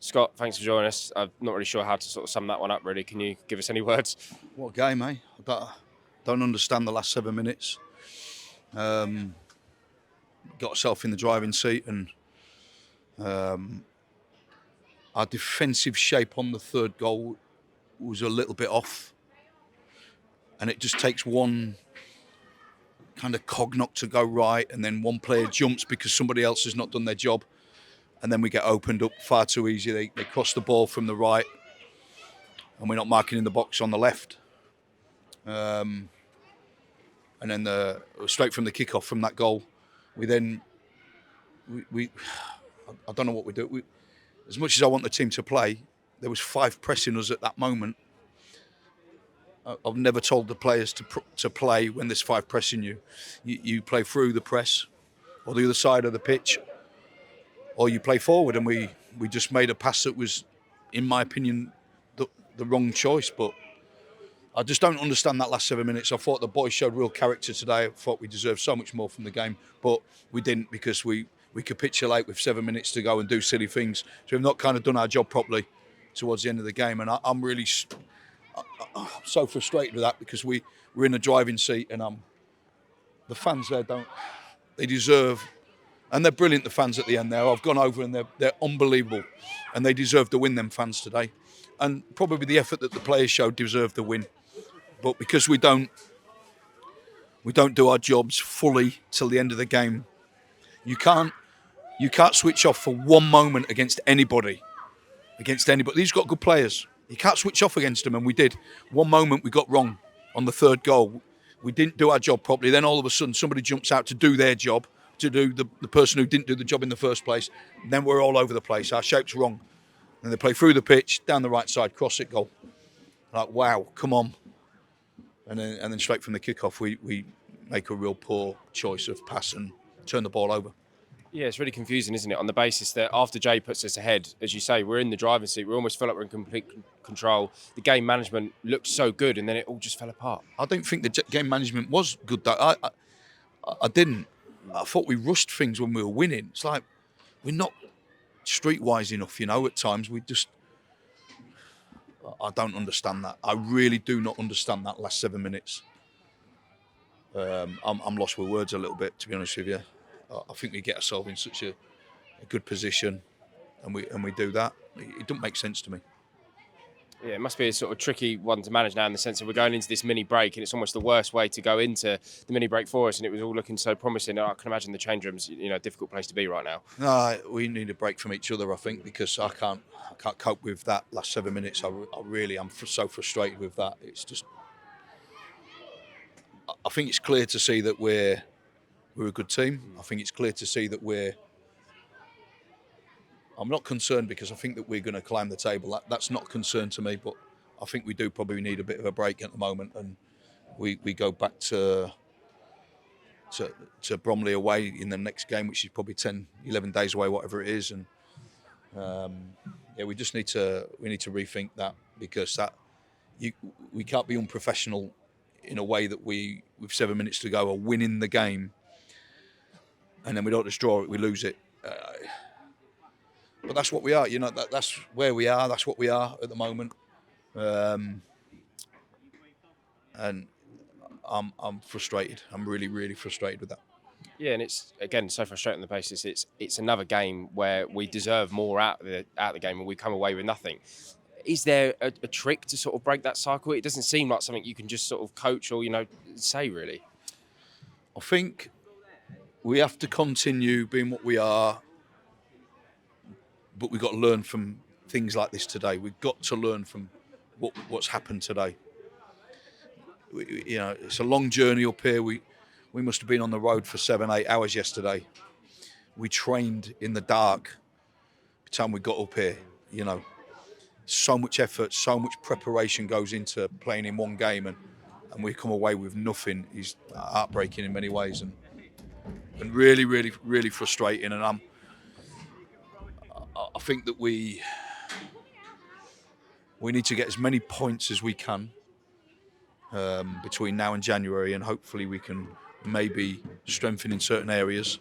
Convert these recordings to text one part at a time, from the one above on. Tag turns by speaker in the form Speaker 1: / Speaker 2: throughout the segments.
Speaker 1: Scott, thanks for joining us. I'm not really sure how to sort of sum that one up, really. Can you give us any words?
Speaker 2: What a game, eh? Don't understand the last 7 minutes. Got myself in the driving seat, and our defensive shape on the third goal was a little bit off. And it just takes one kind of cog knock to go right, and then one player jumps because somebody else has not done their job. And then we get opened up far too easy. They cross the ball from the right, and we're not marking in the box on the left. And then straight from the kickoff from that goal, we I don't know what we do. As much as I want the team to play, there was 5 pressing us at that moment. I've never told the players to play when there's 5 pressing you. You play through the press or the other side of the pitch, or you play forward. And we just made a pass that was, in my opinion, the wrong choice. But I just don't understand that last 7 minutes. I thought the boys showed real character today. I thought we deserved so much more from the game, but we didn't, because we capitulate with 7 minutes to go and do silly things. So we've not kind of done our job properly towards the end of the game. And I'm really so frustrated with that, because we're in a driving seat, and the fans there they deserve, and they're brilliant, the fans at the end there. I've gone over, and they're unbelievable, and they deserve to win, them fans today. And probably the effort that the players showed deserved the win. But because we don't do our jobs fully till the end of the game, you can't switch off for one moment against anybody. These got good players. You can't switch off against them, and we did. One moment we got wrong on the third goal. We didn't do our job properly. Then all of a sudden somebody jumps out to do their job, to do the person who didn't do the job in the first place. And then we're all over the place. Our shape's wrong. And they play through the pitch, down the right side, cross it, goal. Like, wow, come on. And then straight from the kickoff, we make a real poor choice of pass and turn the ball over.
Speaker 1: Yeah, it's really confusing, isn't it? On the basis that after Jay puts us ahead, as you say, we're in the driving seat. We almost feel like we're in complete control. The game management looked so good, and then it all just fell apart.
Speaker 2: I don't think the game management was good. I didn't. I thought we rushed things when we were winning. It's like we're not streetwise enough, at times. I don't understand that. I really do not understand that last 7 minutes. I'm lost with words a little bit, to be honest with you. I think we get ourselves in such a good position, and we do that. It doesn't make sense to me.
Speaker 1: Yeah, it must be a sort of tricky one to manage now, in the sense that we're going into this mini break, and it's almost the worst way to go into the mini break for us. And it was all looking so promising. I can imagine the change room's a difficult place to be right now.
Speaker 2: No, we need a break from each other, I think, because I can't cope with that last 7 minutes. I really am so frustrated with that. It's just, I think it's clear to see that we're a good team. I think it's clear to see that I'm not concerned, because I think that we're going to climb the table. That's not a concern to me, but I think we do probably need a bit of a break at the moment, and we go back to Bromley away in the next game, which is probably 10, 11 days away, whatever it is. And we just need to rethink that, because we can't be unprofessional in a way that we, with 7 minutes to go, are winning the game, and then we don't just draw it, we lose it. But that's what we are, that's where we are, that's what we are at the moment. And I'm frustrated. I'm really, really frustrated with that.
Speaker 1: Yeah, and it's, again, so frustrating on the basis it's another game where we deserve more out of the game, and we come away with nothing. Is there a trick to sort of break that cycle? It doesn't seem like something you can just sort of coach or, say, really.
Speaker 2: I think we have to continue being what we are, but we've got to learn from things like this today. We've got to learn from what's happened today. It's a long journey up here. We must have been on the road for 7-8 hours yesterday. We trained in the dark by the time we got up here. So much effort, so much preparation goes into playing in one game, and we come away with nothing. Is heartbreaking in many ways, and really, really, really frustrating. And I think that we need to get as many points as we can between now and January, and hopefully we can maybe strengthen in certain areas.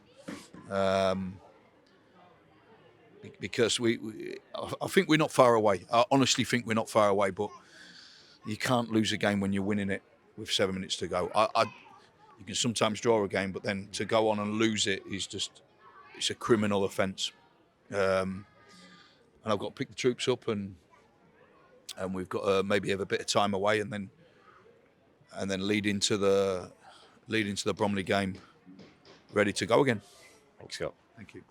Speaker 2: because I think we're not far away. I honestly think we're not far away, but you can't lose a game when you're winning it with 7 minutes to go. You can sometimes draw a game, but then to go on and lose it is it's a criminal offence. And I've got to pick the troops up, and we've got to maybe have a bit of time away, and then lead into the Bromley game ready to go again.
Speaker 1: Thanks, Scott.
Speaker 2: Thank you.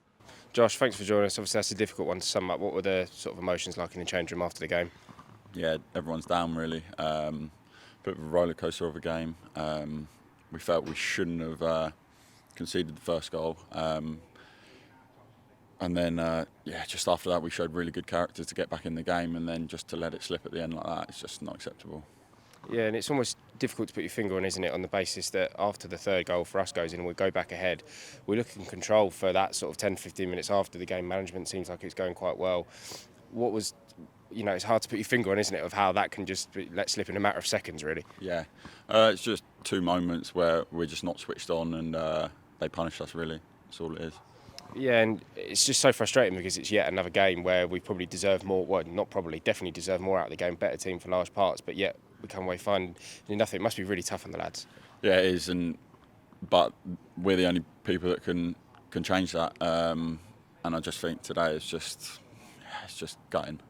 Speaker 1: Josh, thanks for joining us. Obviously, that's a difficult one to sum up. What were the sort of emotions like in the change room after the game?
Speaker 3: Yeah, everyone's down really. Bit of a roller coaster of a game. We felt we shouldn't have conceded the first goal. And then, just after that, we showed really good character to get back in the game, and then just to let it slip at the end like that, it's just not acceptable.
Speaker 1: Yeah, and it's almost difficult to put your finger on, isn't it, on the basis that after the third goal for us goes in and we go back ahead, we're looking in control for that sort of 10, 15 minutes after the game. Management seems like it's going quite well. What was, it's hard to put your finger on, isn't it, of how that can just be let slip in a matter of seconds, really.
Speaker 3: Yeah, it's just two moments where we're just not switched on, and they punished us, really. That's all it is.
Speaker 1: Yeah, and it's just so frustrating because it's yet another game where we probably deserve more. Well, not probably, definitely deserve more out of the game. Better team for large parts, but yet we come away finding nothing. It must be really tough on the lads.
Speaker 3: Yeah, it is, but we're the only people that can change that. And I just think today it's just gutting.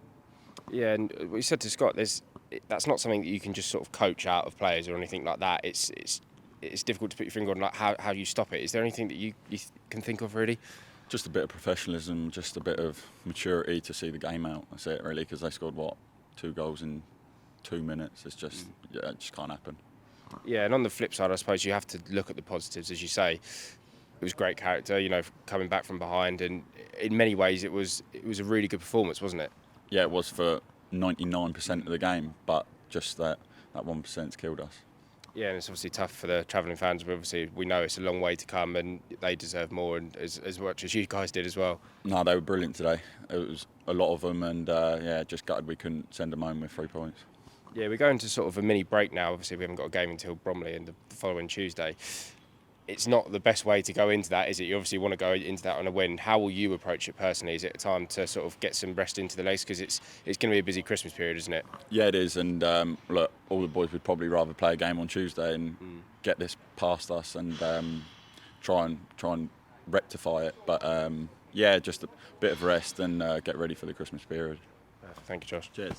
Speaker 1: Yeah, and we said to Scott, that's not something that you can just sort of coach out of players or anything like that. It's difficult to put your finger on like how you stop it. Is there anything that you can think of really?
Speaker 3: Just a bit of professionalism, just a bit of maturity to see the game out. That's it, really, because they scored 2 goals in 2 minutes. It's just it just can't happen.
Speaker 1: Yeah, and on the flip side, I suppose you have to look at the positives, as you say. It was great character, coming back from behind, and in many ways it was a really good performance, wasn't it?
Speaker 3: Yeah, it was for 99% of the game, but just that 1%'s killed us.
Speaker 1: Yeah, and it's obviously tough for the travelling fans, but obviously we know it's a long way to come and they deserve more, and as much as you guys did as well.
Speaker 3: No, they were brilliant today. It was a lot of them, and just gutted we couldn't send them home with 3 points.
Speaker 1: Yeah, we're going to sort of a mini break now. Obviously, we haven't got a game until Bromley and the following Tuesday. It's not the best way to go into that, is it? You obviously want to go into that on a win. How will you approach it personally? Is it a time to sort of get some rest into the legs? Because it's going to be a busy Christmas period, isn't it?
Speaker 3: Yeah, it is. And look, all the boys would probably rather play a game on Tuesday and get this past us and try and rectify it. But just a bit of rest and get ready for the Christmas period.
Speaker 1: Thank you, Josh.
Speaker 3: Cheers.